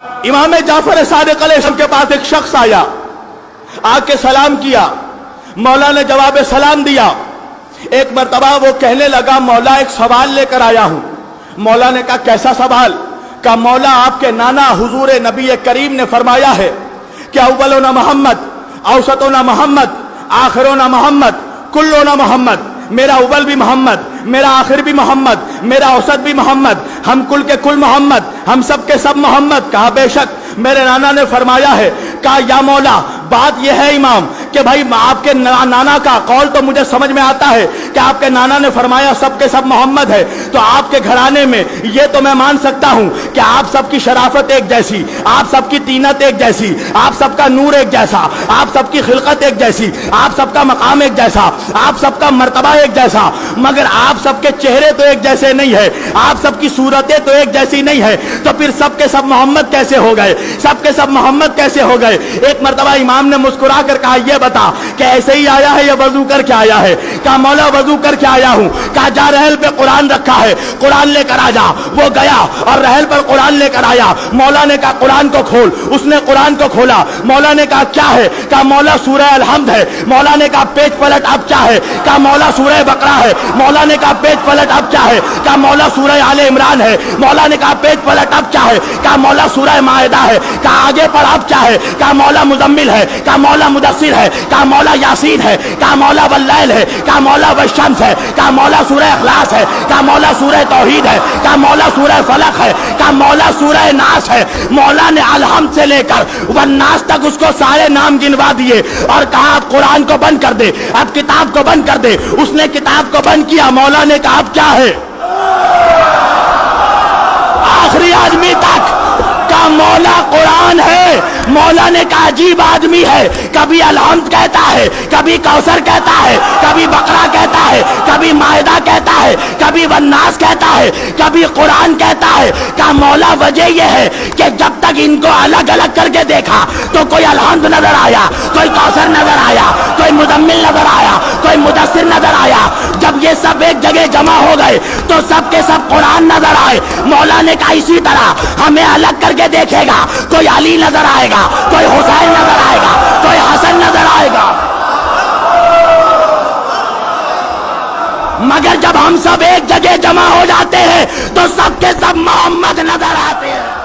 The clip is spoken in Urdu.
امام جعفر صادق علیہ السلام کے پاس ایک شخص آیا، آ کے سلام کیا، مولا نے جواب سلام دیا۔ ایک مرتبہ وہ کہنے لگا مولا ایک سوال لے کر آیا ہوں۔ مولا نے کہا کیسا سوال؟ کہا مولا آپ کے نانا حضور نبی کریم نے فرمایا ہے کہ اولنا محمد، اوسطنا محمد، آخرنا محمد، کلنا محمد۔ میرا اول بھی محمد، میرا آخر بھی محمد، میرا اوسط بھی محمد، ہم کل کے کل محمد، ہم سب کے سب محمد۔ کہا بے شک میرے نانا نے فرمایا ہے۔ کہا یا مولا بات یہ ہے امام کہ بھائی آپ کے نانا کا قول تو مجھے سمجھ میں آتا ہے کہ آپ کے نانا نے فرمایا سب کے سب محمد ہے، تو آپ کے گھرانے میں یہ تو میں مان سکتا ہوں کہ آپ سب کی شرافت ایک جیسی، آپ سب کی طینت ایک جیسی، آپ سب کا نور ایک جیسا، آپ سب کی خلقت ایک جیسی، آپ سب کا مقام ایک جیسا، آپ سب کا مرتبہ ایک جیسا، مگر آپ سب کے چہرے تو ایک جیسے نہیں ہے، آپ سب کی صورتیں تو ایک جیسی نہیں ہے، تو پھر سب کے سب محمد کیسے ہو گئے؟ سب کے سب محمد کیسے ہو گئے؟ ایک مرتبہ امام نے مسکرا کر کہا یہ بتا کہ ایسے ہی آیا ہے یا وضو کر کے آیا ہے؟ کہا مولا وضو کر کے آیا ہوں۔ کہا جا رحل پہ قرآن رکھا ہے، قرآن لے کر آ جا۔ وہ گیا اور رحل پر قرآن لے کر آیا۔ مولا نے کہا قرآن کو کھول، اس نے قرآن کو کھولا۔ مولا نے کہا کیا ہے؟ کہا مولا سورہ الحمد ہے۔ مولا نے کہا پیج پلٹ اب کیا ہے؟ کہا مولا سورہ بقرہ ہے۔ مولا نے کہا پیج پلٹ اب کیا ہے؟ کہا مولا سورہ آل عمران ہے۔ مولا نے کہا پیج پلٹ اب کیا ہے؟ کہا مولا سورہ مائدہ ہے۔ کہا آگے پڑھ اب کیا ہے؟ کہا مولا مزمل ہے۔ کہا مولا مدثر ہے۔ کہا مولا یاسین ہے۔ کہا مولا واللیل ہے۔ کہا مولا والشمس ہے۔ کہا مولا سورہ اخلاص ہے۔ کہا مولا سورہ توحید ہے۔ کہا مولا سورہ فلق ہے۔ کہا مولا سورہ ناس ہے۔ مولا نے الحمد سے لے کر والناس تک اس کو سارے نام گنوا دیے اور کہا اب قرآن کو بند کر دے، اب کتاب کو بند کر دے۔ اس نے کتاب کو بند کیا۔ مولا نے کہا اب کیا ہے؟ آخری آدمی تک کا مولا قرآن ہے۔ مولا نے کہا عجیب آدمی ہے، کبھی الحمد کہتا ہے، کبھی کوثر کہتا ہے، کبھی بقرہ کہتا ہے، کبھی مائدہ کہتا ہے، کبھی والناس کہتا ہے، کبھی قرآن کہتا ہے۔ کہا مولا وجہ یہ ہے کہ جب تک ان کو الگ الگ کر کے دیکھا تو کوئی الحمد نظر آیا، کوئی کوثر نظر آیا، کوئی مزمل نظر آیا، کوئی مدثر نظر آیا۔ جب یہ سب ایک جگہ جمع ہو گئے تو سب کے سب قرآن نظر آئے۔ مولا نے کہا اسی طرح ہمیں الگ کر کے دیکھے گا، کوئی علی نظر آئے گا، کوئی حسین نظر آئے گا، کوئی حسن نظر آئے گا، مگر جب ہم سب ایک جگہ جمع ہو جاتے ہیں تو سب کے سب محمد نظر آتے ہیں۔